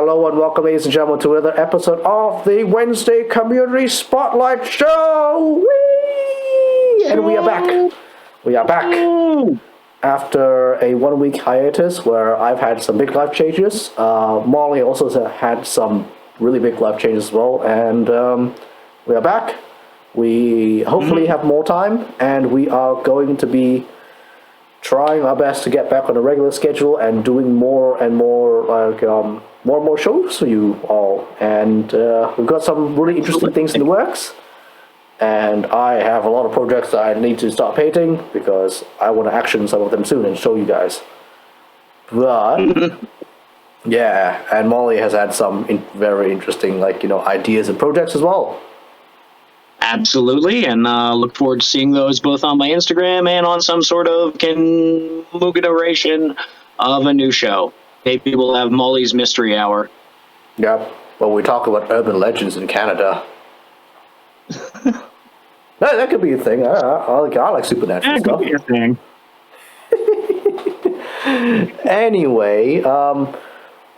Hello and welcome, ladies and gentlemen, to another episode of the Wednesday Community Spotlight Show. Whee! And we are back. We are back after a 1 week hiatus where I've had some big life changes. Molly also had some really big life changes as well, and we are back. We hopefully have more time, and we are going to be trying our best to get back on a regular schedule and doing more and more more and more shows for you all. And we've got some really interesting things in the works. And I have a lot of projects that I need to start painting because I want to action some of them soon and show you guys. But yeah, and Molly has had some very interesting ideas and projects as well. Absolutely, and look forward to seeing those both on my Instagram and on some sort of configuration of a new show. Maybe we'll have Molly's Mystery Hour. Yep. Well, we talk about urban legends in Canada. that could be a thing. I like supernatural stuff. Could be a thing. Anyway,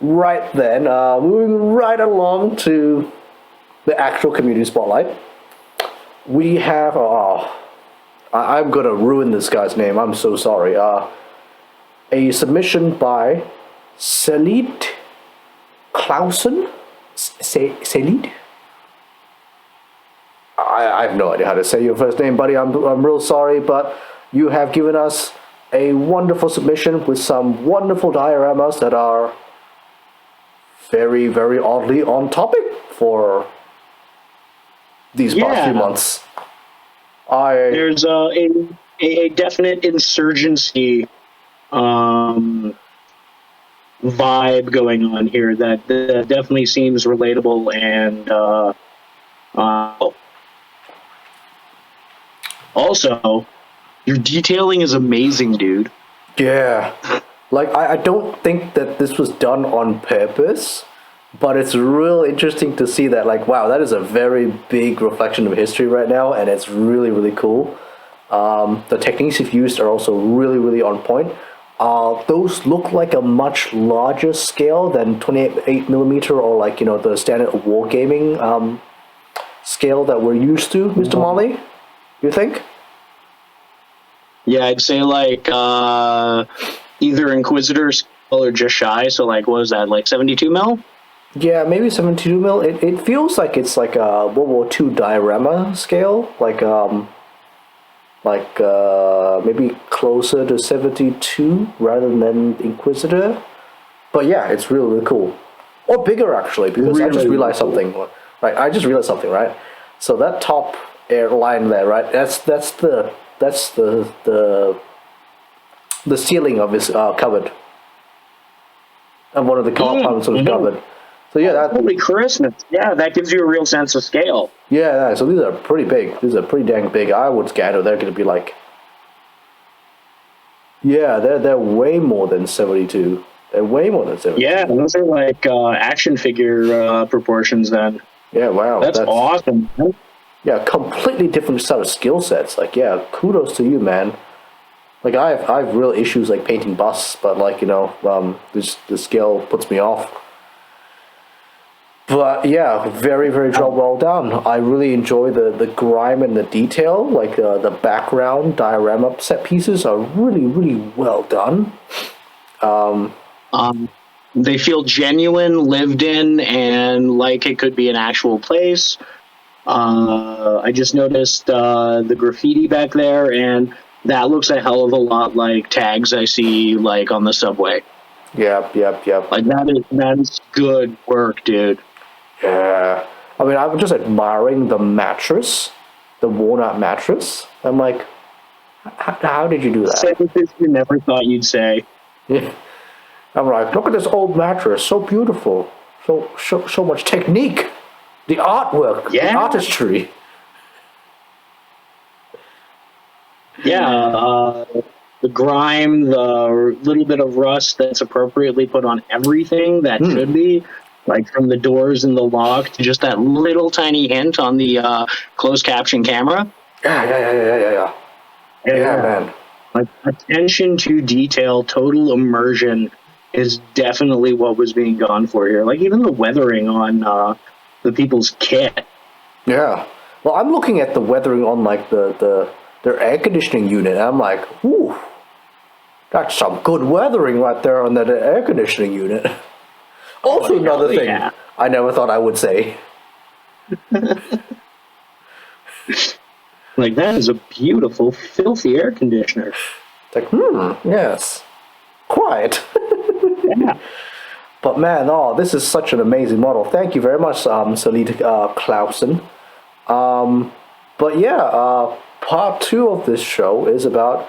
right then, moving right along to the actual community spotlight. We have, I'm going to ruin this guy's name, I'm so sorry. A submission by Salid Clausen? Salid? I have no idea how to say your first name, buddy. I'm real sorry, but you have given us a wonderful submission with some wonderful dioramas that are very, very oddly on topic for these past few months. There's a definite insurgency vibe going on here that definitely seems relatable and also your detailing is amazing, dude. Yeah, I don't think that this was done on purpose. But it's real interesting to see that, wow, that is a very big reflection of history right now, and it's really, really cool. The techniques you've used are also really, really on point. Those look like a much larger scale than 28mm or the standard wargaming scale that we're used to, Mr. Molly. You think? Yeah, I'd say either Inquisitor scale or just shy. So what was that, 72 mil? Yeah, maybe 72 mil. It feels like it's like a World War II diorama scale, maybe closer to 72 rather than Inquisitor. But yeah, it's really, really cool. Or bigger actually, because I just realized something. Right, I just realized something. Right, so that top line there, right? That's the ceiling of his cupboard, and one of the compartments of his cupboard. So yeah, holy Christmas! Yeah, that gives you a real sense of scale. Yeah, so these are pretty big. These are pretty dang big. I would gather they're going to be they're way more than 72. They're way more than 72. Yeah, those are action figure proportions. Then. Yeah, wow, that's awesome. Yeah, completely different set of skill sets. Kudos to you, man. I have real issues painting busts, but the scale puts me off. But yeah, very, very job well done. I really enjoy the grime and the detail. The background diorama set pieces are really, really well done. They feel genuine, lived in, and like it could be an actual place. I just noticed the graffiti back there, and that looks a hell of a lot like tags I see on the subway. Yep. That is good work, dude. Yeah, I mean, I'm just admiring the mattress, the walnut mattress. I'm like, how did you do that? Sentences you never thought you'd say. Yeah. I'm like, look at this old mattress, so beautiful, so much technique, the artwork, the artistry. Yeah, the grime, the little bit of rust that's appropriately put on everything that should be. From the doors and the lock to just that little tiny hint on the closed caption camera. Yeah, man. Attention to detail, total immersion is definitely what was being gone for here. Like even the weathering on the people's kit. Yeah. Well, I'm looking at the weathering on like their air conditioning unit. And I'm like, ooh, that's some good weathering right there on that air conditioning unit. Also, another thing yeah. I never thought I would say. Like that is a beautiful, filthy air conditioner. It's like, yes, quiet. Yeah. But man, oh, this is such an amazing model. Thank you very much, Salita Clausen. But yeah, part two of this show is about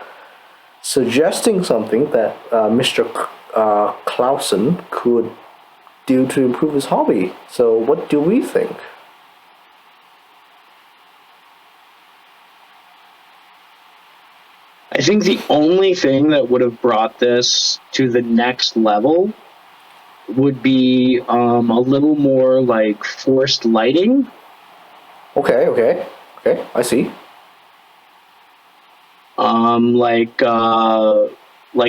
suggesting something that Mr. Clausen could do to improve his hobby. So, what do we think? I think the only thing that would have brought this to the next level would be a little more like forced lighting. Okay, I see. Like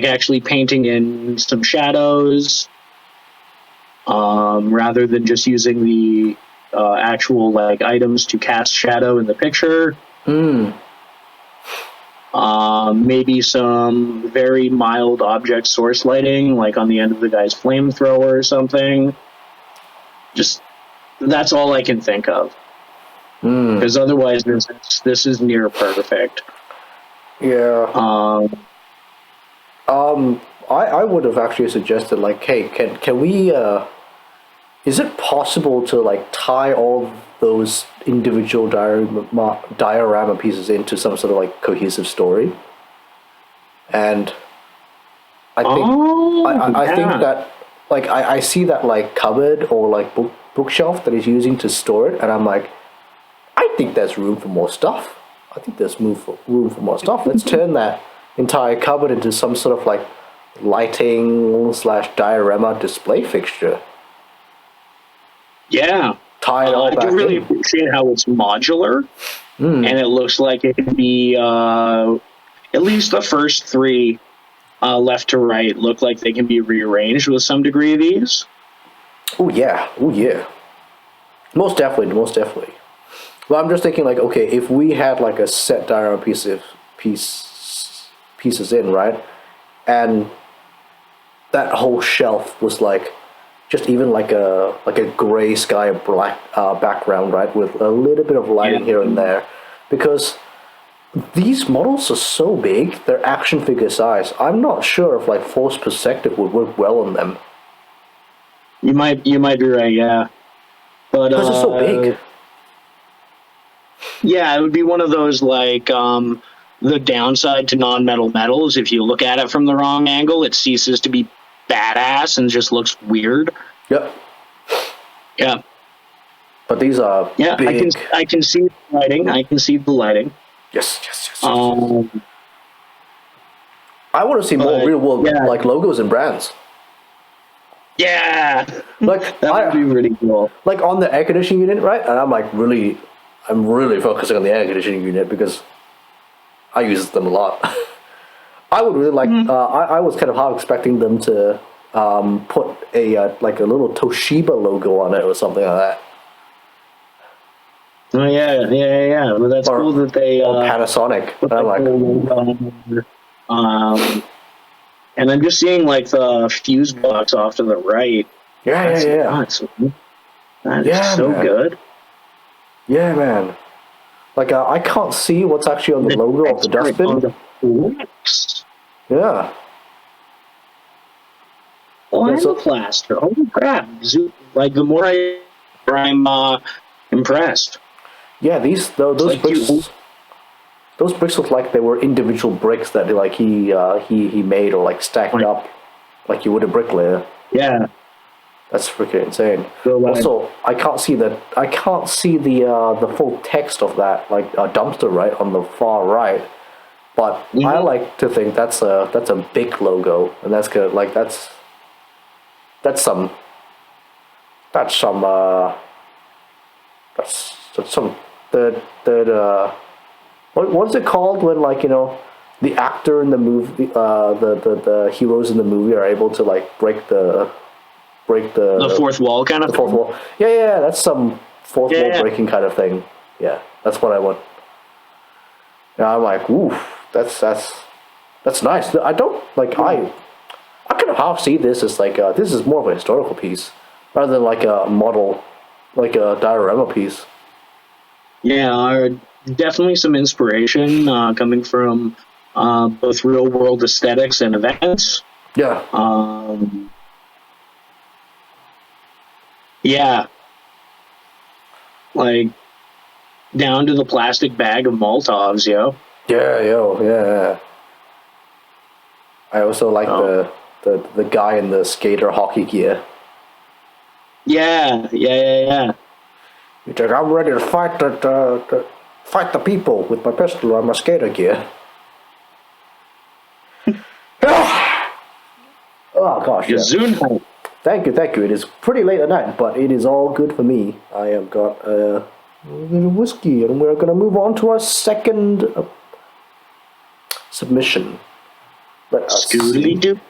actually painting in some shadows, rather than just using the actual like items to cast shadow in the picture. Maybe some very mild object source lighting, like on the end of the guy's flamethrower or something. Just that's all I can think of. Because otherwise, this is near perfect. Yeah. I would have actually suggested like, hey, can we is it possible to like tie all those individual diorama pieces into some sort of like cohesive story? And I think I think that like I see that like cupboard or like bookshelf that he's using to store it, and I'm like, I think there's room for more stuff. I think there's room for more stuff. Let's turn that entire cupboard into some sort of like lighting / diorama display fixture. Yeah. Tie it all I back do really in. appreciate how it's modular, and it looks like it can be at least the first three left to right look like they can be rearranged with some degree of ease. Oh yeah, oh yeah. Most definitely, most definitely. Well, I'm just thinking like, okay, if we had like a set diorama pieces in, right, and that whole shelf was like just even like a gray sky black background, right, with a little bit of lighting here and there, because these models are so big, they're action figure size. I'm not sure if like forced perspective would work well on them You might be right, yeah. But because they're so big. yeah, it would be one of those like the downside to non-metal metals. If you look at it from the wrong angle, it ceases to be badass and just looks weird. Yep. Yeah. But these are big. I can see the lighting. I can see the lighting. Yes. I want to see more real world like logos and brands. Yeah, like that would be really cool. Like on the air conditioning unit, right? And I'm really focusing on the air conditioning unit because I use them a lot. I would really like. I was kind of half expecting them to put a like a little Toshiba logo on it or something like that. Oh yeah. Well, that's cool that they or Panasonic. And I'm just seeing like the fuse box off to the right. Yeah. That is so good. Yeah, man. Like I can't see what's actually on the logo of the dustbin. Yeah. Oh, and the plaster. Holy crap! Like the more I'm impressed. Yeah, those bricks. Those bricks look like they were individual bricks that like he made or like stacked up, like you would a bricklayer. Yeah, that's freaking insane. Also, I can't see the full text of that, like a dumpster right on the far right. But I like to think that's a big logo, and that's good. Like that's some third what's it called when like the actor in the movie, the heroes in the movie are able to like break the fourth wall kind of the fourth thing. wall. Yeah, that's some fourth wall Yeah. breaking kind of thing. Yeah, that's what I want. Yeah, I'm like, ooh, that's nice. I don't like I kind of half see this as like this is more of a historical piece rather than like a model, like a diorama piece. Yeah, definitely some inspiration coming from both real world aesthetics and events. Yeah, Um, yeah, like down to the plastic bag of Molotovs, yo. yeah. I also like Oh. the guy in the skater hockey gear. Yeah. He's like, I'm ready to fight fight the people with my pistol and my skater gear. Oh gosh, yeah. Yazuno. Thank you. It is pretty late at night, but it is all good for me. I have got a little whiskey, and we're gonna move on to our second submission. Let us see. Scoodly doo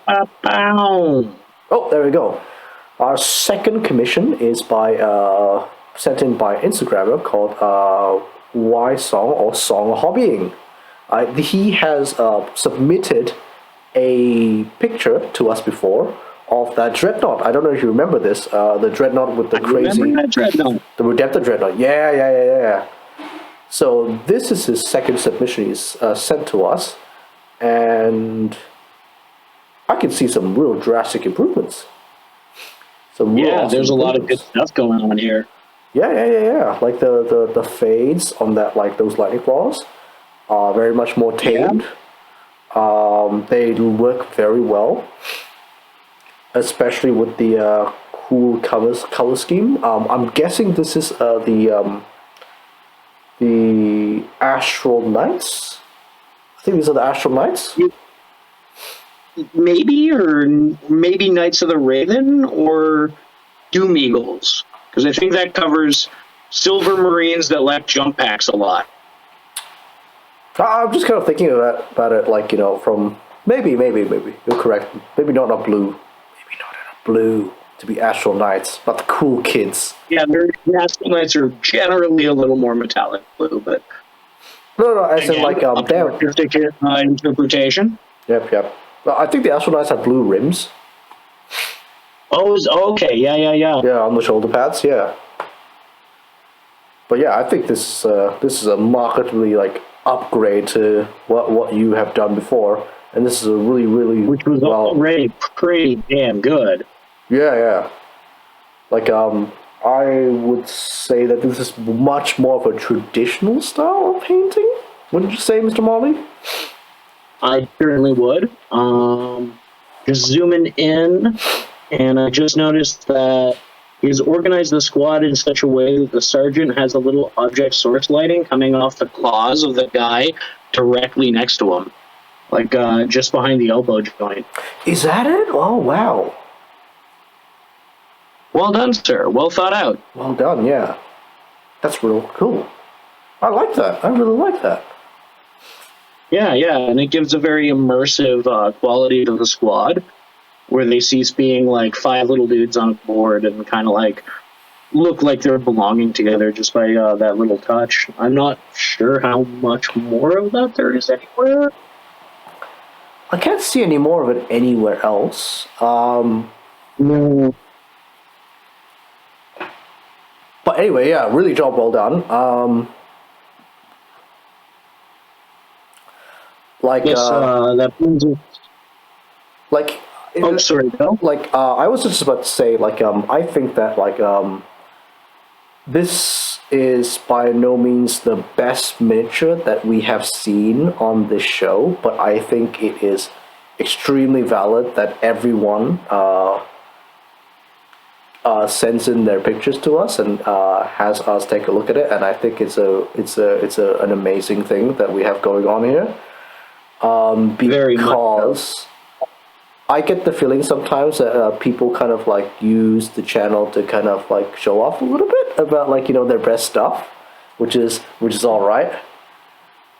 pow. Oh, there we go. Our second commission is by sent in by Instagrammer called Y Song or Song Hobbying. He has submitted a picture to us before of that dreadnought. I don't know if you remember this. The dreadnought with the crazy, Remember that dreadnought? the redemptor dreadnought. Yeah. So this is his second submission he's sent to us, and I can see some real drastic improvements. Some real Yeah, awesome there's a lot of good improvements. stuff going on here. Yeah. Like the fades on that, like those lightning claws, are very much more tamed. They work very well, especially with the cool color scheme. I'm guessing this is the Astral Knights. I think these are the Astral Knights. Maybe, or maybe Knights of the Raven or Doom Eagles, because I think that covers Silver Marines that lack jump packs a lot. I'm just kind of thinking about it, like, you know, from maybe you're correct. Maybe not a blue to be Astral Knights, not the cool kids. Yeah, their Astral Knights are generally a little more metallic blue, but No, as in again, like up to damn. artistic interpretation. Yep. Well, I think the Astral Knights have blue rims. Okay, yeah. Yeah, on the shoulder pads. Yeah. But yeah, I think this is a markedly like upgrade to what you have done before, and this is a really Which was well. already pretty damn good. Yeah. Like I would say that this is much more of a traditional style of painting. Wouldn't you say, Mr. Molly? I certainly would. Just zooming in, and I just noticed that he's organized the squad in such a way that the sergeant has a little object source lighting coming off the claws of the guy directly next to him, like just behind the elbow joint. Is that it? Oh wow. Well done, sir. Well thought out. Well done. Yeah. That's real cool. I like that. I really like that. Yeah, and it gives a very immersive quality to the squad, where they cease being like five little dudes on a board and kind of like look like they're belonging together just by that little touch. I'm not sure how much more of that there is anywhere. I can't see any more of it anywhere else. No. But anyway, yeah, really job well done. Like, Yes, that brings us. like, Oh, sorry, Bill. like, I was just about to say, like, I think that, like, this is by no means the best miniature that we have seen on this show, but I think it is extremely valid that everyone sends in their pictures to us and has us take a look at it, and I think it's an amazing thing that we have going on here. Very much so. Because I get the feeling sometimes that people kind of like use the channel to kind of like show off a little bit about, like, you know, their best stuff, which is all right.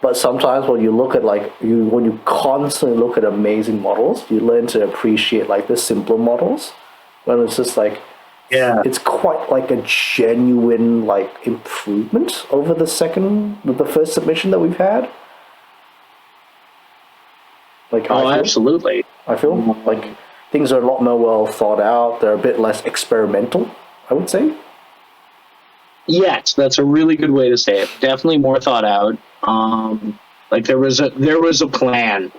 But sometimes when you look at when you constantly look at amazing models, you learn to appreciate like the simpler models. When it's just like, Yeah. it's quite like a genuine like improvement over the first submission that we've had. Like, Oh, absolutely. I feel like things are a lot more well thought out. They're a bit less experimental, I would say. Yes, that's a really good way to say it. Definitely more thought out. Like there was a plan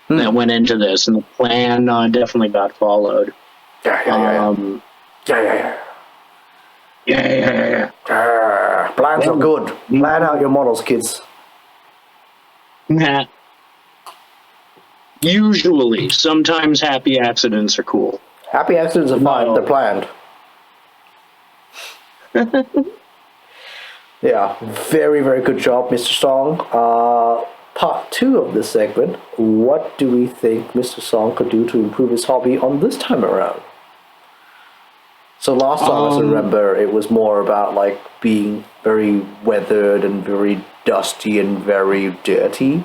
that went into this, and the plan definitely got followed. Yeah. Plans are good. Plan out your models, kids. Nah. Usually, sometimes happy accidents are cool. Happy accidents are fine. No. They're planned. Yeah, very, very good job, Mr. Song. Part 2 of this segment. What do we think Mr. Song could do to improve his hobby on this time around? So last time, as I remember, it was more about like being very weathered and very dusty and very dirty,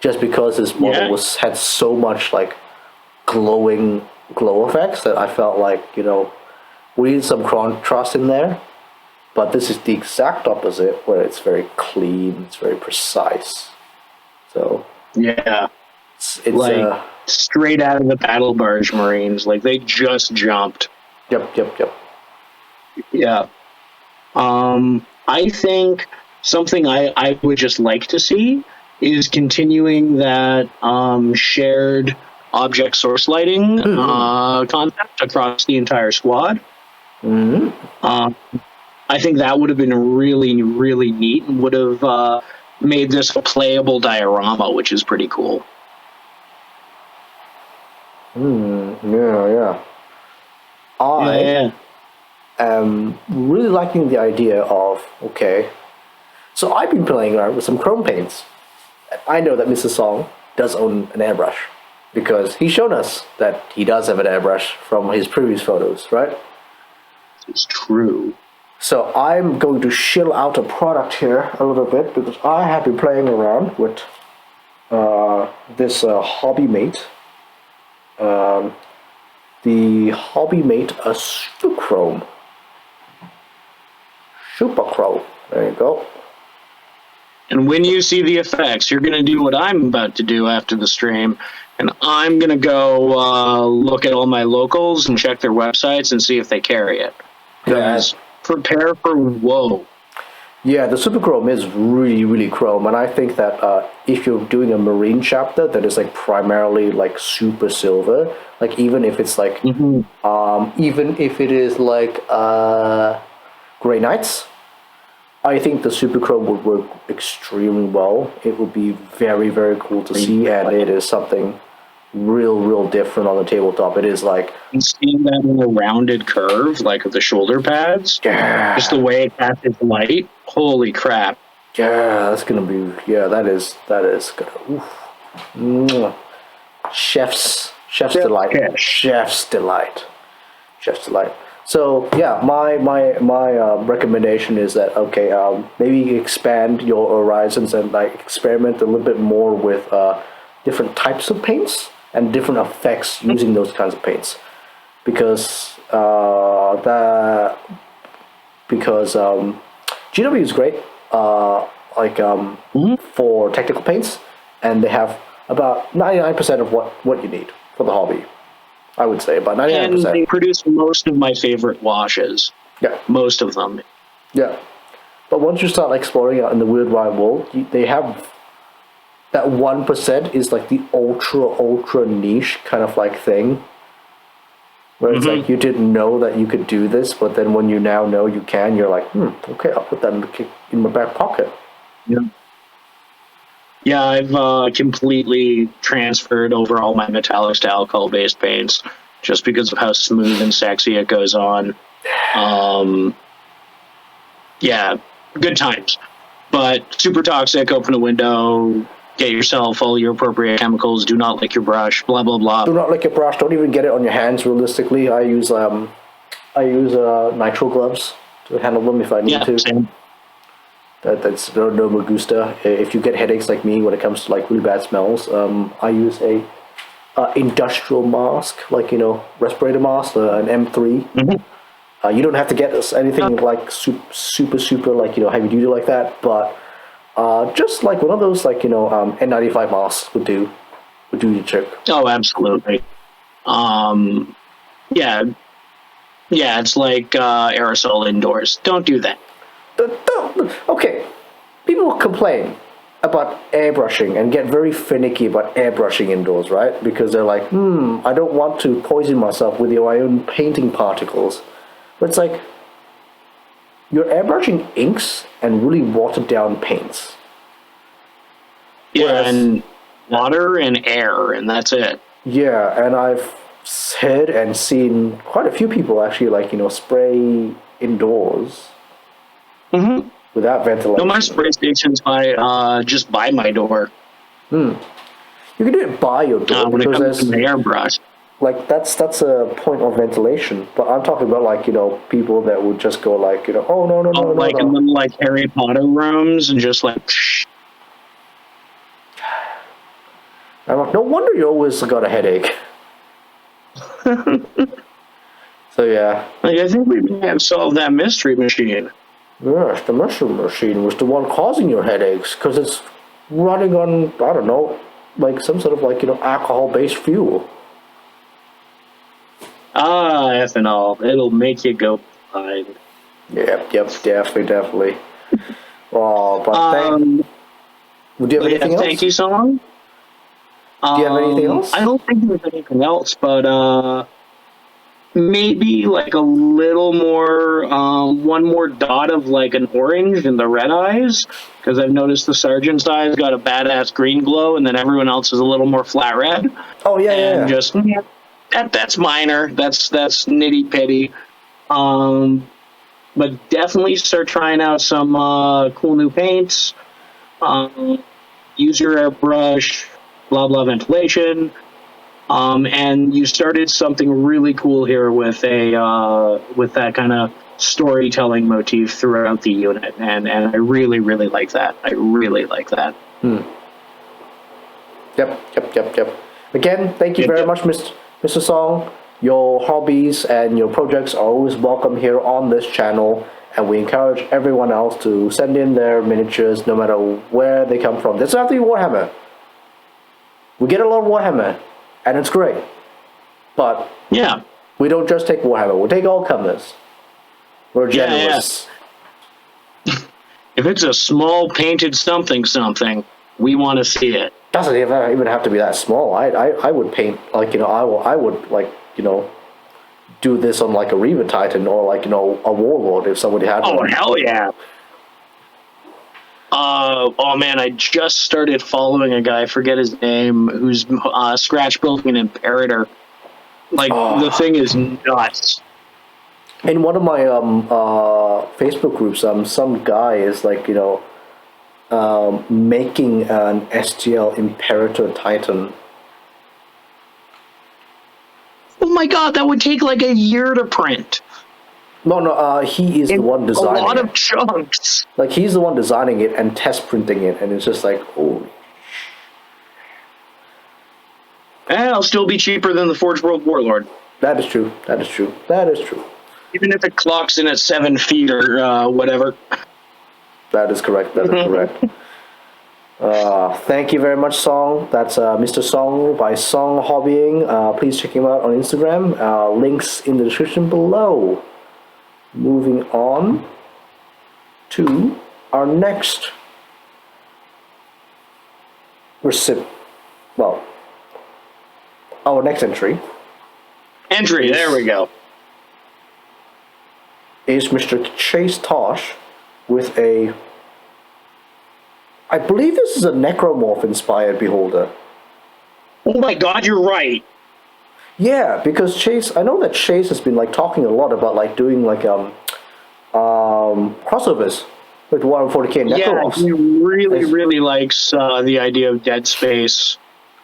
just because his model had so much like glowing glow effects that I felt like, we need some contrast in there. But this is the exact opposite, where it's very clean, it's very precise. So yeah, it's like straight out of the Battle Barge Marines, like they just jumped. Yep. Yeah. I think something I would just like to see is continuing that shared object source lighting concept across the entire squad. I think that would have been really, really neat and would have made this a playable diorama, which is pretty cool. Yeah. I am really liking the idea of, so I've been playing around with some chrome paints. I know that Mr. Song does own an airbrush, because he's shown us that he does have an airbrush from his previous photos, right? It's true. So I'm going to shill out a product here a little bit, because I have been playing around with this Hobby Mate. The Hobby Mate Super Chrome. Super Chrome. There you go. And when you see the effects, you're going to do what I'm about to do after the stream, and I'm going to go look at all my locals and check their websites and see if they carry it. Because prepare for woe. Yeah, the Super Chrome is really, really chrome, and I think that if you're doing a Marine chapter that is like primarily like super silver, like even if it's like, even if it is like Grey Knights, I think the Super Chrome would work extremely well. It would be very, very cool to see, and it is something real different on the tabletop. It is like, and seeing that in a rounded curve, like of the shoulder pads, just the way it passes light. Holy crap! Yeah, that's gonna be that is gonna chef's delight. Chef's delight. So yeah, my recommendation is that maybe expand your horizons and like experiment a little bit more with different types of paints and different effects using those kinds of paints, because GW is great for technical paints, and they have about 99% of what you need for the hobby. I would say about 99%. And they produce most of my favorite washes. Yeah. Most of them. Yeah. But once you start exploring out in the weird wide world, they have that 1% is like the ultra niche kind of like thing, where it's like you didn't know that you could do this, but then when you now know you can, you're like, okay, I'll put that in my back pocket. Yeah, I've completely transferred over all my metallics to alcohol-based paints just because of how smooth and sexy it goes on. Yeah, good times. But super toxic, open a window, get yourself all your appropriate chemicals, do not lick your brush, blah, blah, blah. Do not lick your brush, don't even get it on your hands realistically. I use nitro gloves to handle them if I need to. Same. That's no me gusta. If you get headaches like me when it comes to like really bad smells, I use a industrial mask, like respirator mask, an M3. You don't have to get us anything like super like heavy duty like that, but just like one of those like N95 masks would do your trick. Oh, absolutely. Yeah, yeah. It's like aerosol indoors. Don't do that. Okay, people complain about airbrushing and get very finicky about airbrushing indoors, right? Because they're like, I don't want to poison myself with my own painting particles. But it's like, you're airbrushing inks and really watered down paints. Yeah, Whereas, and water and air, and that's it. yeah, and I've heard and seen quite a few people actually spray indoors without ventilation. No, my spray station's just by my door. You can do it by your door When it because comes to the there's airbrush. like that's a point of ventilation. But I'm talking about like people that would just go like oh no Like in little like Harry Potter rooms and just like. I'm like, no wonder you always got a headache. So yeah. Like, I think we may have solved that mystery machine. Yes, the mushroom machine was the one causing your headaches because it's running on, I don't know, like some sort of like, alcohol-based fuel. Ethanol. It'll make you go blind. Yep, definitely. Oh, but do you have anything else? Thank you so much. Do you have anything else? I don't think there's anything else, but maybe like a little more, one more dot of like an orange in the red eyes, because I've noticed the sergeant's eyes got a badass green glow, and then everyone else is a little more flat red. Oh yeah, And yeah. just that's minor. That's nitty pitty. But definitely start trying out some cool new paints. Use your airbrush. Blah blah ventilation. And you started something really cool here with that kind of storytelling motif throughout the unit, and I really like that. I really like that. Yep. Again, thank you very much, Mr. Song. Your hobbies and your projects are always welcome here on this channel, and we encourage everyone else to send in their miniatures no matter where they come from. This doesn't have to be Warhammer. We get a lot of Warhammer, and it's great. But Yeah. we don't just take Warhammer, we take all comers. We're generous. If it's a small painted something, we want to see it. Doesn't even have to be that small. I would paint like I would like do this on like a Reaver Titan or like a Warlord if somebody had Oh one. hell yeah! Oh man, I just started following a guy. I forget his name. Who's scratch building an Imperator. Like the thing is nuts. In one of my Facebook groups, some guy is like making an STL Imperator Titan. Oh my god, that would take like a year to print. No, he is the one designing a lot it. of chunks. Like he's the one designing it and test printing it, and it's just like, oh. And it'll still be cheaper than the Forge World Warlord. That is true. Even if it clocks in at 7 feet or whatever. That is correct. Thank you very much, Song. That's Mr. Song by Song Hobbying. Please check him out on Instagram. Links in the description below. Moving on to our next our next entry. There we go. Is Mr. Chase Tosh with a, I believe this is a necromorph inspired beholder. Oh my god, you're right. Yeah, because Chase, I know that Chase has been like talking a lot about like doing like crossovers with 140k necromorphs. Yeah, he really likes the idea of Dead Space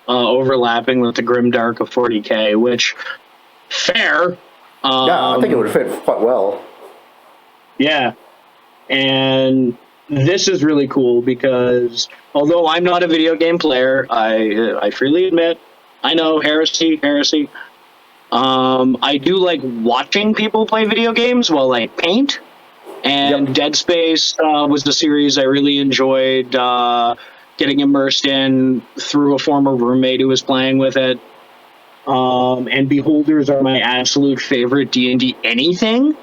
overlapping with the Grimdark of 40k, which fair. Yeah, I think it would fit quite well. Yeah, and this is really cool because although I'm not a video game player, I freely admit, I know, heresy. I do like watching people play video games while I paint. And Yep. Dead Space was the series I really enjoyed getting immersed in through a former roommate who was playing with it. And Beholders are my absolute favorite D&D anything.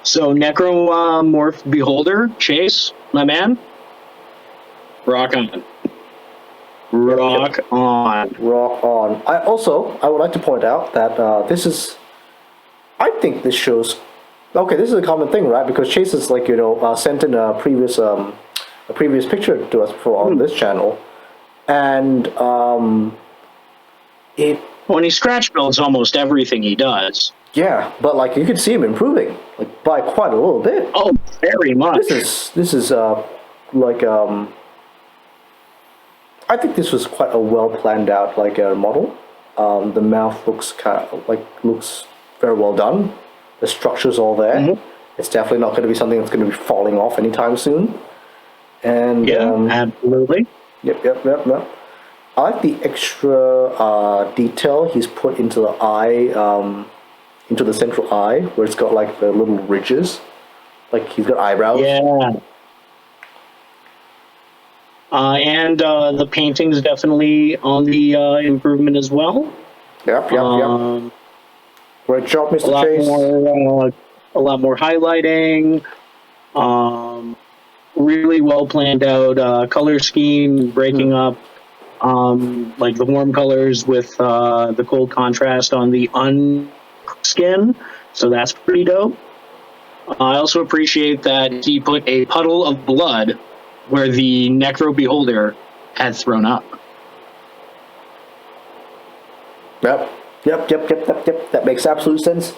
So Necromorph Beholder, Chase, my man, rock on. Rock on. Rock on. I would like to point out that I think this shows. Okay, this is a common thing, right? Because Chase is sent in a previous picture to us on this channel, and When he scratch builds almost everything he does. yeah, but like you can see him improving like by quite a little bit. Oh, very much. This is I think this was quite a well planned out model. The mouth looks looks very well done. The structure's all there. Mm-hmm. It's definitely not going to be something that's going to be falling off anytime soon. And Yeah, absolutely. Yep. I like the extra detail he's put into the eye, into the central eye, where it's got like the little ridges. Like he's got eyebrows. Yeah. And the painting's definitely on the improvement as well. Yep. Great job, A Mr. lot Chase. more, a lot more highlighting. Really well planned out color scheme, breaking up like the warm colors with the cold contrast on the skin. So that's pretty dope. I also appreciate that he put a puddle of blood where the Necro Beholder had thrown up. Yep. That makes absolute sense.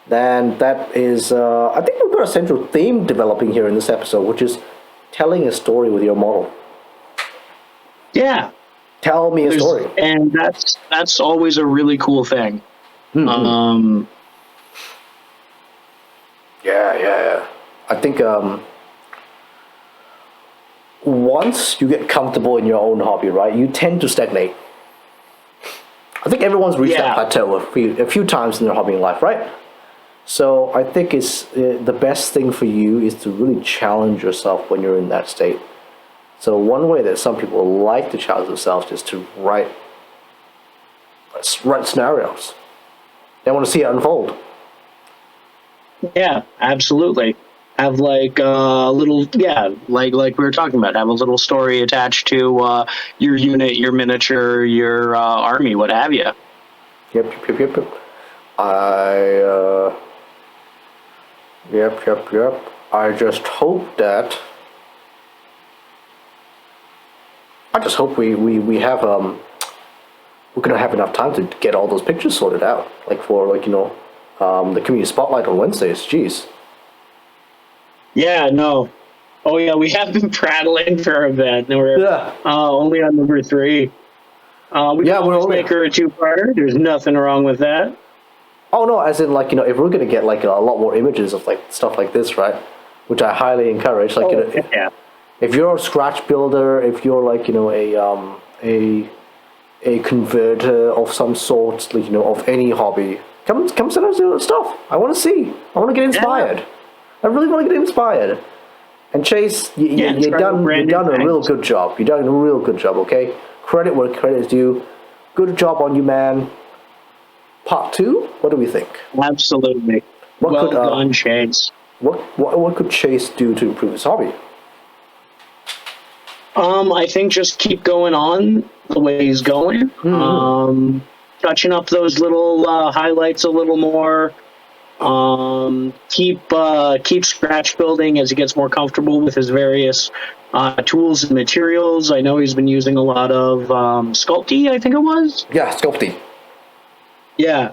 Then that is, I think we've got a central theme developing here in this episode, which is telling a story with your model. Yeah. Tell me a story. And that's always a really cool thing. Mm-hmm. Yeah. I think once you get comfortable in your own hobby, right, you tend to stagnate. I think everyone's reached that plateau a few times in their hobby in life, right? So I think it's the best thing for you is to really challenge yourself when you're in that state. So one way that some people like to challenge themselves is to write scenarios. They want to see it unfold. Yeah, absolutely. Have like a little, like we were talking about, have a little story attached to your unit, your miniature, your army, what have you. Yep. I just hope we have we're gonna have enough time to get all those pictures sorted out, like for the community spotlight on Wednesdays. Jeez. Yeah, no. Oh yeah, we have been prattling for a bit. We're only on number 3. We can always make her a 2-parter. There's nothing wrong with that. Oh no, as in if we're gonna get like a lot more images of like stuff like this, right? Which I highly encourage. Like if you're a scratch builder, if you're like a converter of some sort, like of any hobby, come send us your stuff. I want to see. I want to get inspired. Yeah. I really want to get inspired. And Chase, you've done a real good job. You've done a real good job. Okay, credit where credit is due. Good job on you, man. Part 2. What do we think? Absolutely. Well done, Chase. What could Chase do to improve his hobby? I think just keep going on the way he's going. Mm-hmm. Touching up those little highlights a little more. Keep scratch building as he gets more comfortable with his various tools and materials. I know he's been using a lot of Sculpty, I think it was. Yeah, Sculpty. Yeah.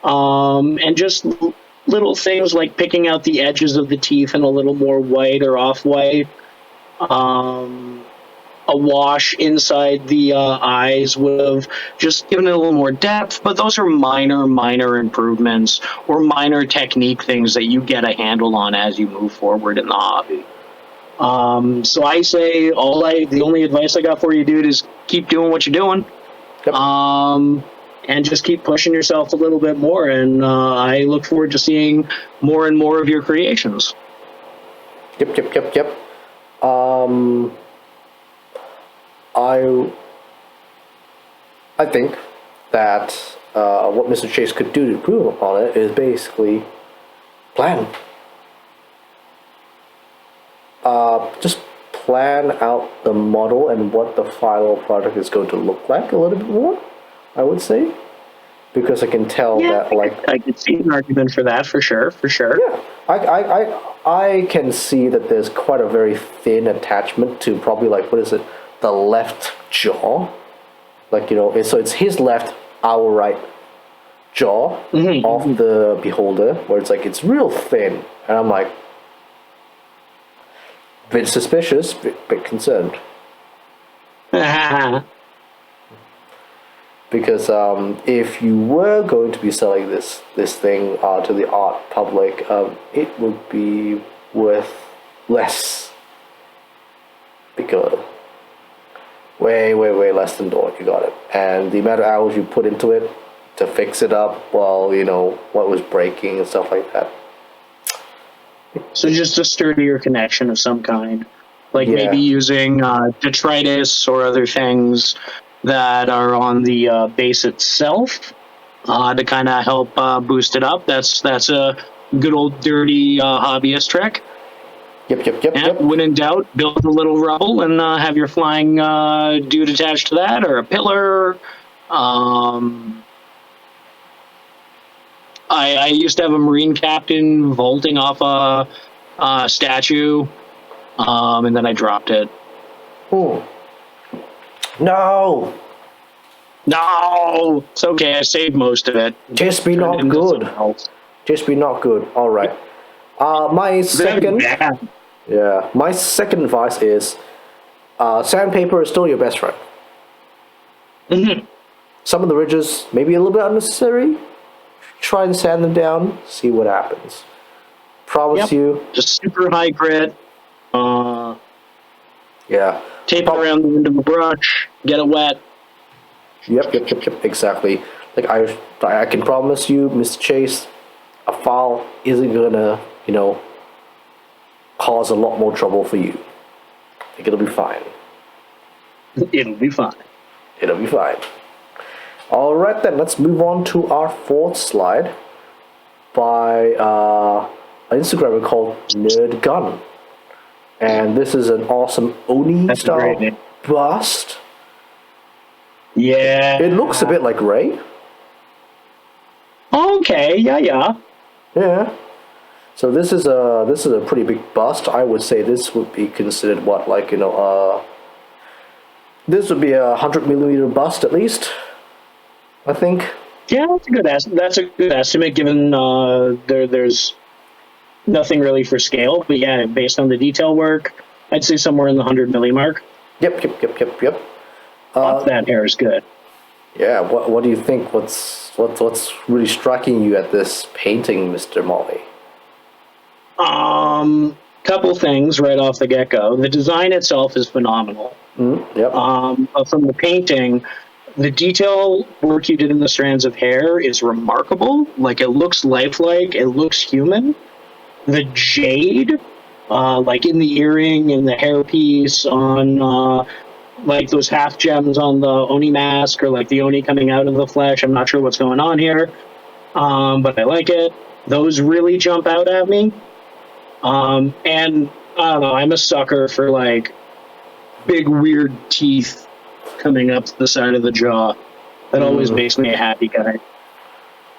And just little things like picking out the edges of the teeth in a little more white or off-white. A wash inside the eyes would have just given it a little more depth, but those are minor improvements or minor technique things that you get a handle on as you move forward in the hobby. So I say the only advice I got for you, dude, is keep doing what you're doing. Yep. And just keep pushing yourself a little bit more. And I look forward to seeing more and more of your creations. Yep. I think that what Mr. Chase could do to improve upon it is basically plan. Just plan out the model and what the final product is going to look like a little bit more, I would say. Because I can tell that, like, I could see an argument for that, for sure. yeah, I can see that there's quite a very thin attachment to probably, like, what is it, the left jaw, like, so it's his left, our right jaw of the beholder, where it's like it's real thin, and I'm like, bit suspicious, bit concerned. Because if you were going to be selling this thing to the art public, it would be worth less, because way less than what you got it, and the amount of hours you put into it to fix it up, well, what was breaking and stuff like that. So just a sturdier connection of some kind, like Yeah. maybe using detritus or other things that are on the base itself to kind of help boost it up. That's a good old dirty hobbyist trick. Yep. When in doubt, build a little rubble and have your flying dude attached to that, or a pillar. I used to have a Marine captain vaulting off a statue, and then I dropped it. No, it's okay. I saved most of it. just be not good. Just be not good. All right. My second advice is sandpaper is still your best friend. Some of the ridges maybe a little bit unnecessary. Try and sand them down, see what happens. Promise you. Just super high grit. Yeah. Tape it around the end of a brush. Get it wet. Yep. Exactly. Like I can promise you, Mr. Chase, a file isn't gonna, cause a lot more trouble for you. I think it'll be fine. It'll be fine. It'll be fine. All right, then let's move on to our fourth slide by an Instagrammer called Nerd Gun, and this is an awesome Oni style bust. Yeah. It looks a bit like Ray. Okay. Yeah. Yeah. So this is a pretty big bust. I would say this would be considered what, like, this would be a 100mm bust at least, I think. Yeah, that's a good estimate, given there's nothing really for scale. But yeah, based on the detail work, I'd say somewhere in the 100mm mark. Yep. That hair is good. Yeah. What do you think? What's really striking you at this painting, Mr. Molly? Couple things right off the get-go. The design itself is phenomenal. Yep. But from the painting, the detail work you did in the strands of hair is remarkable. Like, it looks lifelike, it looks human. The jade, like in the earring and the hairpiece, on like those half gems on the Oni mask, or like the Oni coming out of the flesh. I'm not sure what's going on here, but I like it. Those really jump out at me. And I don't know, I'm a sucker for like big weird teeth coming up the side of the jaw. That always makes me a happy guy.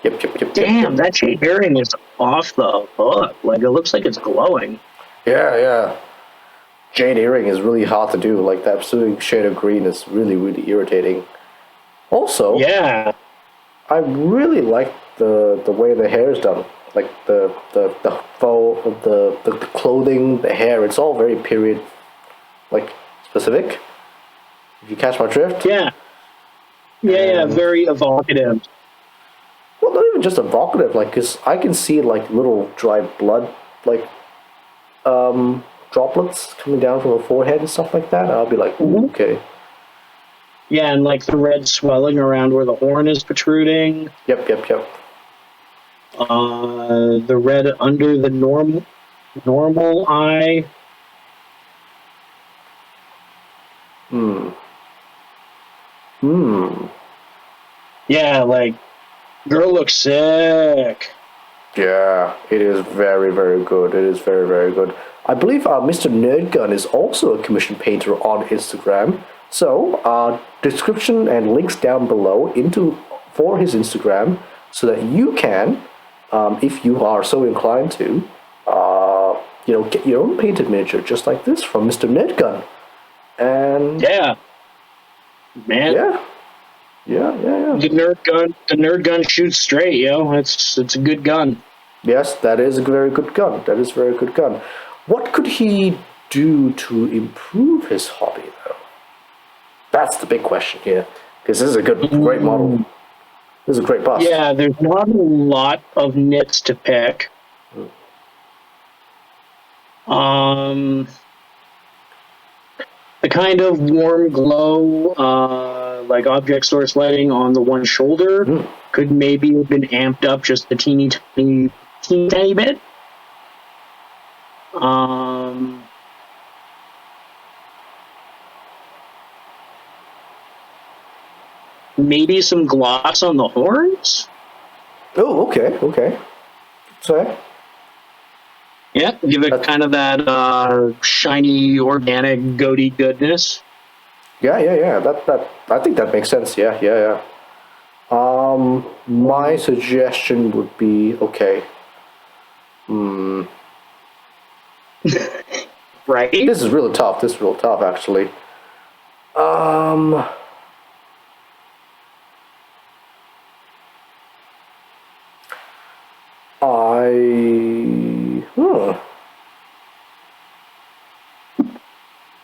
Yep. Damn, that jade earring is off the hook. Like, it looks like it's glowing. Yeah. Jade earring is really hard to do. Like, that absolute shade of green is really irritating. Also, yeah, I really like the way the hair is done. Like the faux, the clothing, the hair. It's all very period, like, specific. If you catch my drift. Yeah, very evocative. Well, not even just evocative. Like, 'cause I can see like little dried blood, like droplets coming down from the forehead and stuff like that. I'll be like, ooh, okay. Yeah, and like the red swelling around where the horn is protruding. Yep. The red under the normal eye. Yeah, like, girl looks sick. Yeah, it is very, very good. It is very, very good. I believe Mr. Nerdgun is also a commissioned painter on Instagram. So, description and links down below for his Instagram, so that you can, if you are so inclined to, get your own painted miniature just like this from Mr. Nerdgun. And yeah, man. Yeah. The nerd gun shoots straight, yo. It's a good gun. Yes, that is a very good gun. That is a very good gun. What could he do to improve his hobby, though? That's the big question here. Because this is a great model. This is a great bust. Yeah, there's not a lot of nits to pick. The kind of warm glow, like object source lighting on the one shoulder, could maybe have been amped up just a teeny tiny bit. Maybe some gloss on the horns. Oh, okay. Sorry. Yeah, give it kind of that shiny, organic, goaty goodness. Yeah. That I think that makes sense. Yeah. My suggestion would be okay. Right. This is really tough. Actually.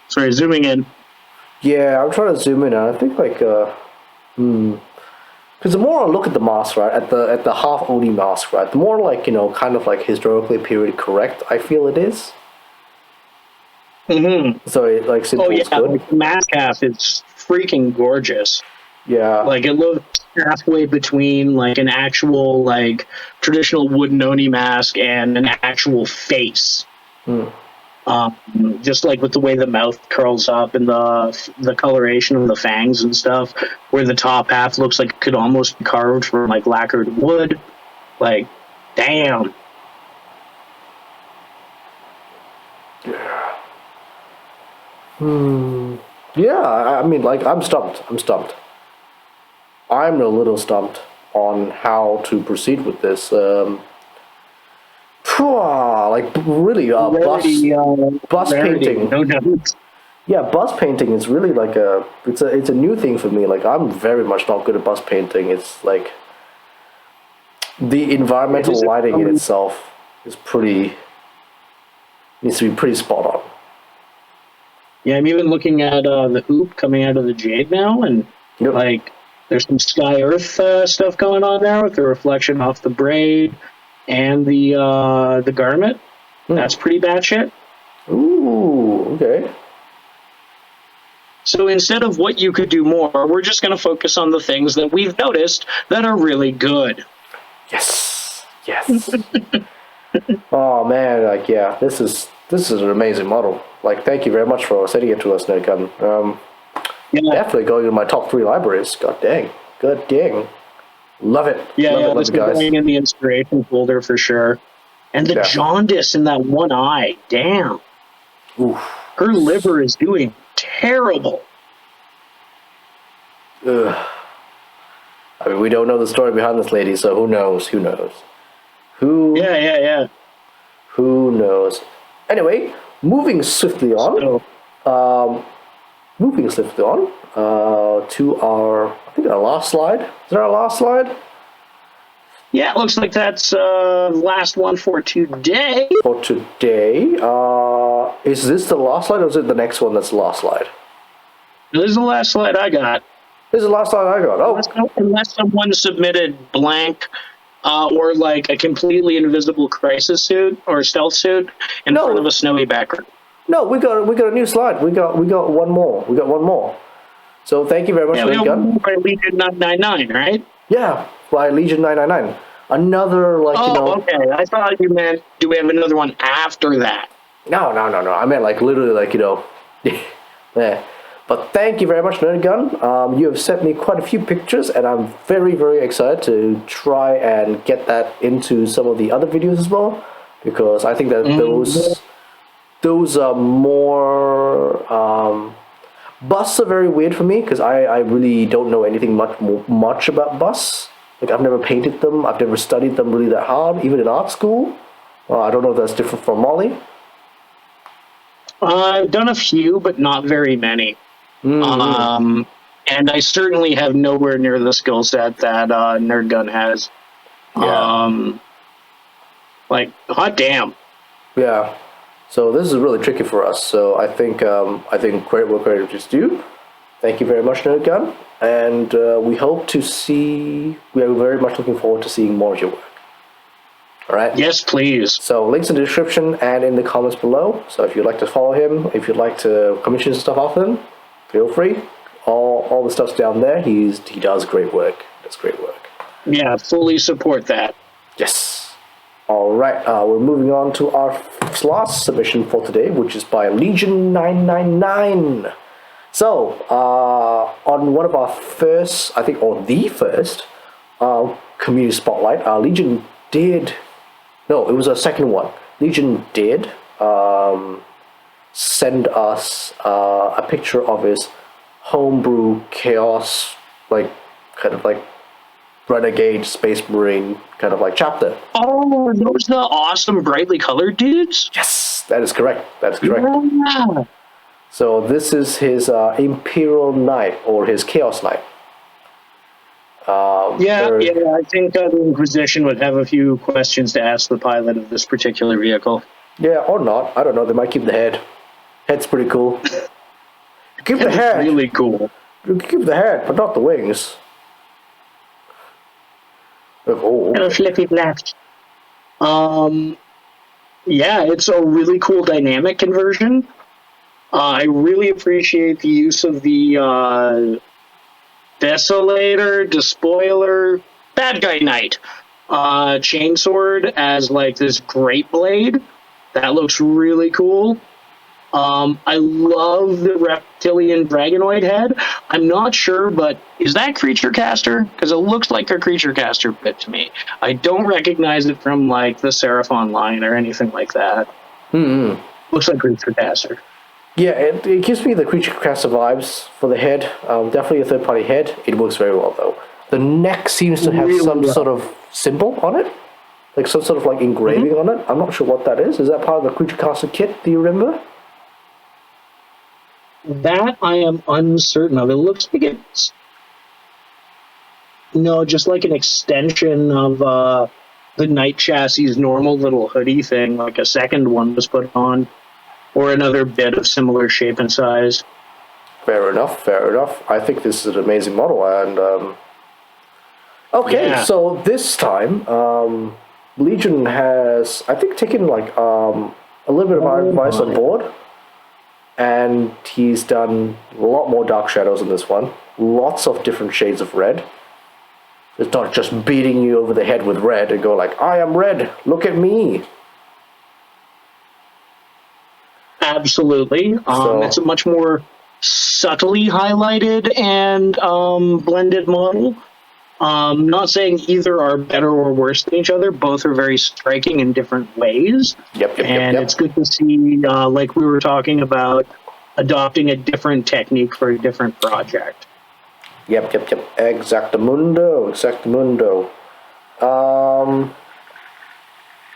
Sorry, zooming in. Yeah, I'm trying to zoom in. And I think because the more I look at the mask, right, at the half Oni mask, right, the more like kind of like historically period correct I feel it is. So it like good. Like the mask half is freaking gorgeous. Yeah. Like it looks halfway between like an actual like traditional wooden Oni mask and an actual face. Just like with the way the mouth curls up and the coloration of the fangs and stuff, where the top half looks like it could almost be carved from like lacquered wood. Like, damn. Yeah, I mean, like, I'm stumped. I'm a little stumped on how to proceed with this. Like, really, bus painting. No doubt. Yeah, bus painting is really like it's a new thing for me. Like, I'm very much not good at bus painting. It's like the environmental lighting in itself is needs to be pretty spot on. Yeah, I'm even looking at the hoop coming out of the jade now, and like there's some sky earth stuff going on there with the reflection off the braid and the garment. That's pretty bad shit. Ooh, okay. So instead of what you could do more, we're just going to focus on the things that we've noticed that are really good. Yes. Oh man, like yeah, this is an amazing model. Like, thank you very much for sending it to us, Nerdgun. Definitely going in my top 3 libraries. God dang. Love it. Love this it, is guys. going in the inspiration folder for sure. And the jaundice in that one eye, damn. Oof. Her liver is doing terrible. Ugh. I mean, we don't know the story behind this lady, so who knows? Yeah. Who knows? Anyway, moving swiftly on. To our last slide. Is that our last slide? Yeah, it looks like that's last one for today. Is this the last slide, or is it the next one that's the last slide? This is the last slide I got. This is the last slide I got. Oh, unless someone submitted blank or like a completely invisible crisis suit or stealth suit in front of a snowy background. No, we got a new slide. We got one more. We got one more. So thank you very much, Nerd Gun. By Legion 999, right? Yeah, by Legion 999. Another Okay. I thought you meant, do we have another one after that? No. I meant like literally yeah. But thank you very much, Nerd Gun. You have sent me quite a few pictures, and I'm very, very excited to try and get that into some of the other videos as well, because I think that those are more. Busts are very weird for me because I really don't know anything much about busts. Like I've never painted them. I've never studied them really that hard, even in art school. I don't know if that's different from Molly. I've done a few, but not very many. And I certainly have nowhere near the skill set that Nerd Gun has. Yeah. Hot damn. Yeah. So this is really tricky for us. So I think great work, creators do. Thank you very much, Nerd Gun, and we hope to see. We are very much looking forward to seeing more of your work. All right. Yes, please. So links in the description and in the comments below. So if you'd like to follow him, if you'd like to commission stuff off him, feel free. All the stuff's down there. He does great work. Does great work. Yeah, fully support that. Yes. All right, we're moving on to our last submission for today, which is by Legion 999. So, on one of our first, I think, or the first community spotlight, Legion did. No, it was our second one. Legion did send us a picture of his homebrew chaos, kind of like renegade space marine kind of like chapter. Oh, those the awesome brightly colored dudes? Yes, that is correct. That is correct. Yeah. So this is his Imperial Knight, or his Chaos Knight. I think the Inquisition would have a few questions to ask the pilot of this particular vehicle. Yeah, or not. I don't know. They might keep the head. Head's pretty cool. Keep the head. Really cool. You can keep the head, but not the wings. Oh. Hello, flippy left. Yeah, it's a really cool dynamic conversion. I really appreciate the use of the Desolator, Despoiler, Bad Guy Knight chainsword as like this great blade. That looks really cool. I love the reptilian dragonoid head. I'm not sure, but is that creature caster? Because it looks like a creature caster bit to me. I don't recognize it from like the Seraphon line or anything like that. Looks like creature caster. Yeah, it gives me the creature caster vibes for the head. Definitely a third-party head. It works very well, though. The neck seems to have some sort of symbol on it. Like some sort of like engraving on it. I'm not sure what that is. Is that part of the creature caster kit? Do you remember? That I am uncertain of. It looks like it's just like an extension of the Knight chassis' normal little hoodie thing, like a second one was put on, or another bit of similar shape and size. Fair enough. I think this is an amazing model, and so this time Legion has, I think, taken like a little bit of our advice on board. And he's done a lot more dark shadows in this one. Lots of different shades of red. It's not just beating you over the head with red and go like, I am red, look at me. Absolutely. It's a much more subtly highlighted and blended model. Not saying either are better or worse than each other. Both are very striking in different ways. Yep. It's good to see, like we were talking about, adopting a different technique for a different project. Yep. Exactamundo.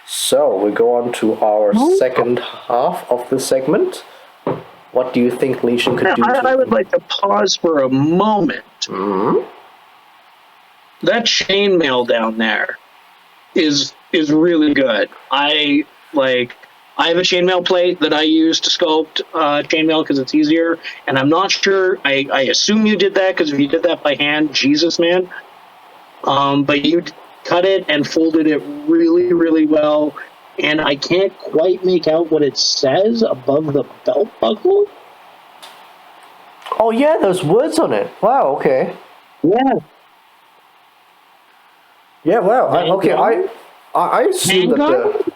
So we go on to our second half of the segment. What do you think Legion could do? I would like to pause for a moment. That chainmail down there is really good. I have a chainmail plate that I use to sculpt chainmail because it's easier, and I'm not sure. I assume you did that because if you did that by hand, Jesus, man. But you cut it and folded it really, really well. and I can't quite make out what it says above the belt buckle. Oh yeah, there's words on it. Wow. Okay. Yeah. Yeah. Wow. Okay. Handgun? I assume that Handgun?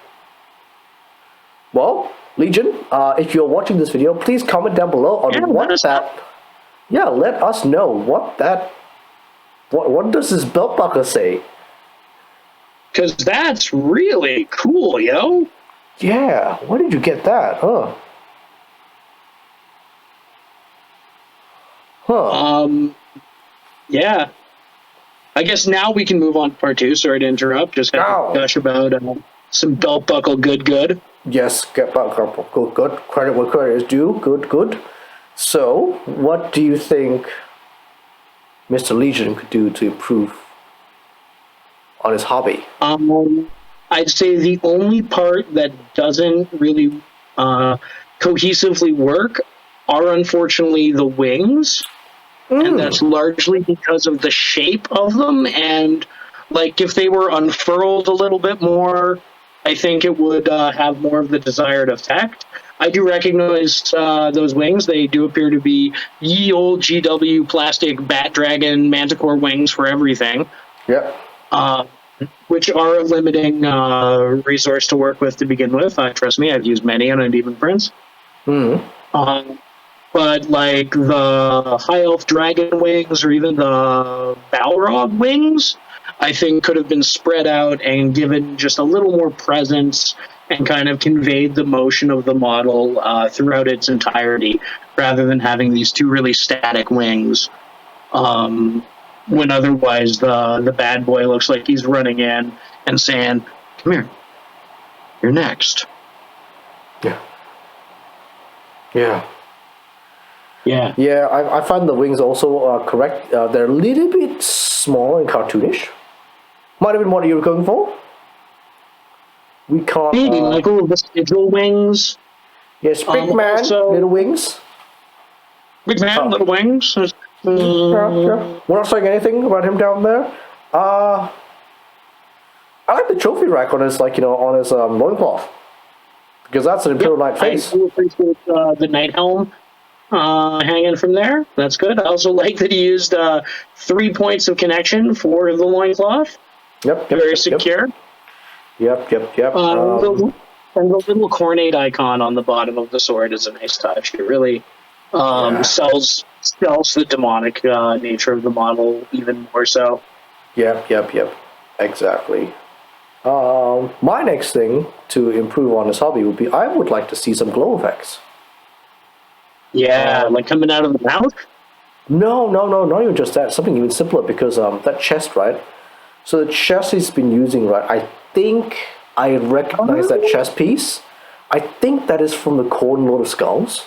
well, Legion, if you're watching this video, please comment down below on Yeah, what let us that. know. Yeah, let us know what that. What does this belt buckle say? Because that's really cool, yo. Yeah. Where did you get that? Huh. Yeah. I guess now we can move on to part two. Sorry to interrupt. Just had Now. to gush about some belt buckle good. Yes, get back up. Good. Credit where credit is due. Good. So, what do you think Mr. Legion could do to improve on his hobby? I'd say the only part that doesn't really cohesively work are unfortunately the wings. And that's largely because of the shape of them. And like if they were unfurled a little bit more, I think it would have more of the desired effect. I do recognize those wings. They do appear to be ye old GW plastic bat dragon manticore wings for everything, Yep. which are a limiting resource to work with to begin with. Trust me, I've used many on uneven prints. But like the high elf dragon wings or even the Balrog wings, I think could have been spread out and given just a little more presence and kind of conveyed the motion of the model throughout its entirety, rather than having these two really static wings. When otherwise the bad boy looks like he's running in and saying, "Come here, you're next." Yeah. Yeah. Yeah. Yeah, I find the wings also correct. They're a little bit small and cartoonish. Might have been what you were going for. We can't. Maybe like all the sigil wings. Yes, big man, also- little wings. Big man, little wings. Yeah. We're not saying anything about him down there. I like the trophy rack on his, on his loincloth. Because that's an Imperial Knight face. I do appreciate the Night Helm hanging from there. That's good. I also like that he used 3 points of connection for the loincloth. Yep. Very secure. Yep. And the little cornate icon on the bottom of the sword is a nice touch. It really sells the demonic nature of the model even more so. Yep. Exactly. My next thing to improve on his hobby would be I would like to see some glow effects. Yeah, like coming out of the mouth? No, not even just that. Something even simpler because that chest, right? So the chest he's been using, right? I think I recognize that chest piece. I think that is from the Corn Lord of Skulls.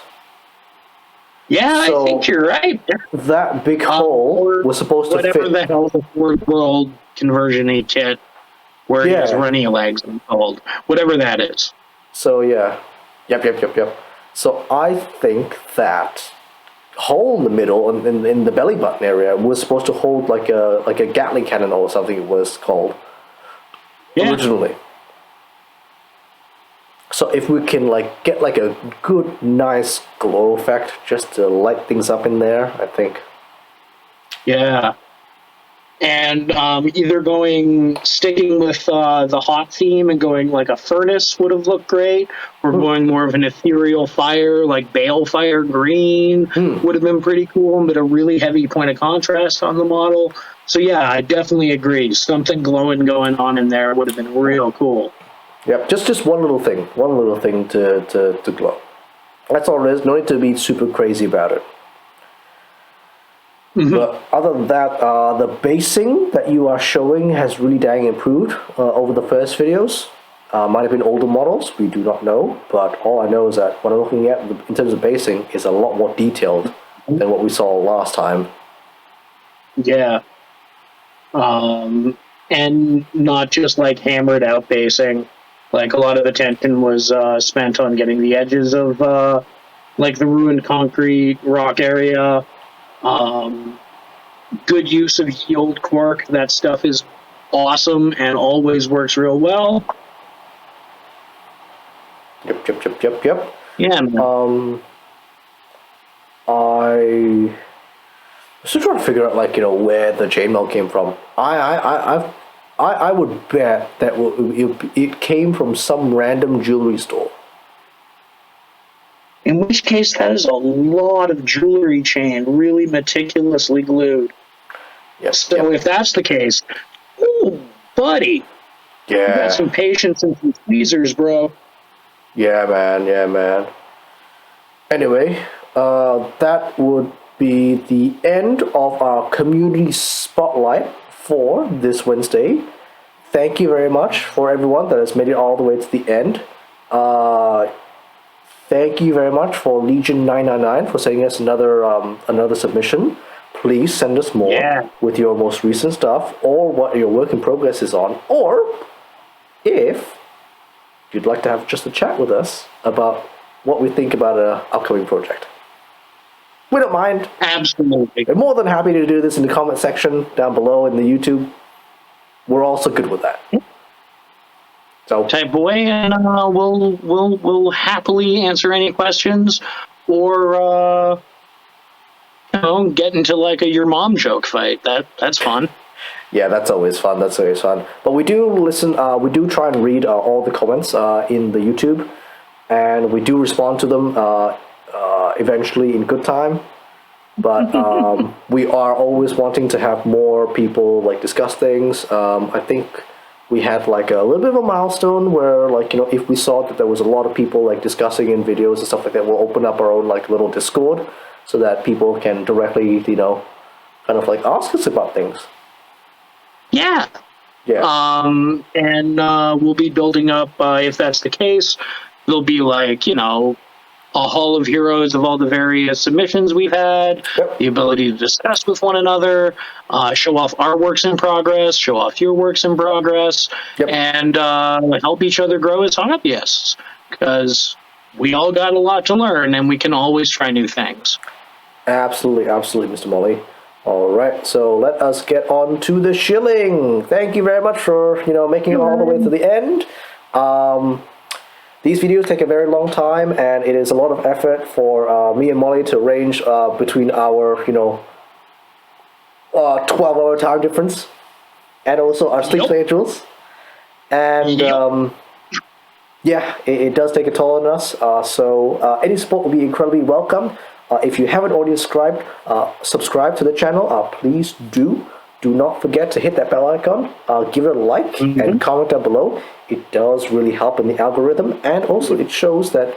Yeah, So- I think you're right. That big hole was supposed to Whatever fit. the hell the Fourth World conversion kit where he has Yeah. runny legs and cold. Whatever that is. So yeah, yep. So I think that hole in the middle and in the belly button area was supposed to hold like a Gatling cannon or something it was called originally. So if we can get a good nice glow effect just to light things up in there, I think. Yeah. And either sticking with the hot theme and going like a furnace would have looked great, or going more of an ethereal fire like balefire green would have been pretty cool, but a really heavy point of contrast on the model. So yeah, I definitely agree. Something glowing going on in there would have been real cool. Yep, just one little thing to glow. That's all it is. No need to be super crazy about it. But other than that, the basing that you are showing has really dang improved over the first videos. Might have been older models, we do not know. But all I know is that what I'm looking at in terms of basing is a lot more detailed than what we saw last time. Yeah. And not just like hammered out basing. Like a lot of attention was spent on getting the edges of like the ruined concrete rock area. Good use of healed cork. That stuff is awesome and always works real well. Yep. Yeah, man. I still trying to figure out, like, where the chainmail came from. I would bet that it came from some random jewelry store. In which case, that is a lot of jewelry chain, really meticulously glued. Yep. So if that's the case, ooh, buddy, you got some Yeah. patience and some tweezers, bro. Yeah, man. Yeah, man. Anyway, that would be the end of our community spotlight for this Wednesday. Thank you very much for everyone that has made it all the way to the end. Uh, Thank you very much for Legion 999 for sending us another submission. Please send us more Yeah. with your most recent stuff or what your work in progress is on, or if you'd like to have just a chat with us about what we think about an upcoming project. We don't mind. Absolutely. We're more than happy to do this in the comment section down below in the YouTube. We're also good with that. So Type away, and we'll happily answer any questions, or get into like a your mom joke fight. That's fun. yeah, that's always fun. That's always fun. But we do listen. We do try and read all the comments in the YouTube, and we do respond to them eventually in good time. But we are always wanting to have more people like discuss things. I think we had like a little bit of a milestone where, like, if we saw that there was a lot of people like discussing in videos and stuff like that, we'll open up our own like little Discord so that people can directly, kind of like ask us about things. Yeah. Yeah. And we'll be building up. If that's the case, there'll be like a hall of heroes of all the various submissions we've had, Yep. the ability to discuss with one another, show off our works in progress, show off your works in progress, Yep. and help each other grow as hobbyists. Because we all got a lot to learn, and we can always try new things. Absolutely, Mr. Molly. All right, so let us get on to the shilling. Thank you very much for making it all the way to the end. These videos take a very long time, and it is a lot of effort for me and Molly to arrange between our 12-hour time difference, and also our sleep schedules. And yeah, it does take a toll on us. So any support will be incredibly welcome. If you haven't already subscribed to the channel, please do. Do not forget to hit that bell icon, give it a like, and comment down below. It does really help in the algorithm, and also it shows that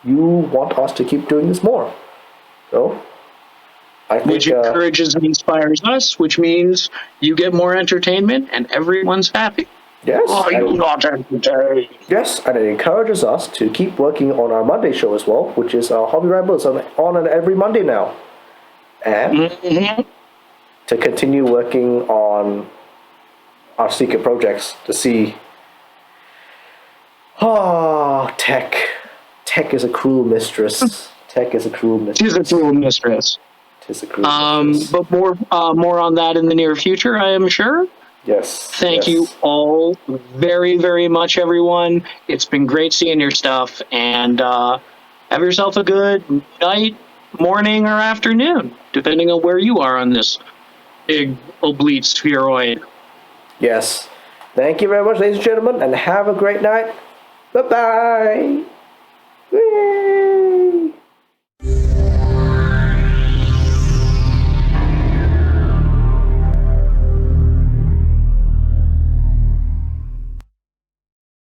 you want us to keep doing this more. So, I think, which encourages and inspires us, which means you get more entertainment and everyone's happy. yes, Oh, you not entertained. yes, and it encourages us to keep working on our Monday show as well, which is Hobby Rambles on every Monday now, and to continue working on our secret projects to see. Oh, tech. Tech is a cruel mistress. Tech is a cruel mistress. She's a cruel mistress. Tis a cruel mistress. But more on that in the near future, I am sure. Yes. Thank you all very, very much, everyone. It's been great seeing your stuff, and have yourself a good night, morning, or afternoon, depending on where you are on this big oblate spheroid. Yes. Thank you very much, ladies and gentlemen, and have a great night. Bye-bye.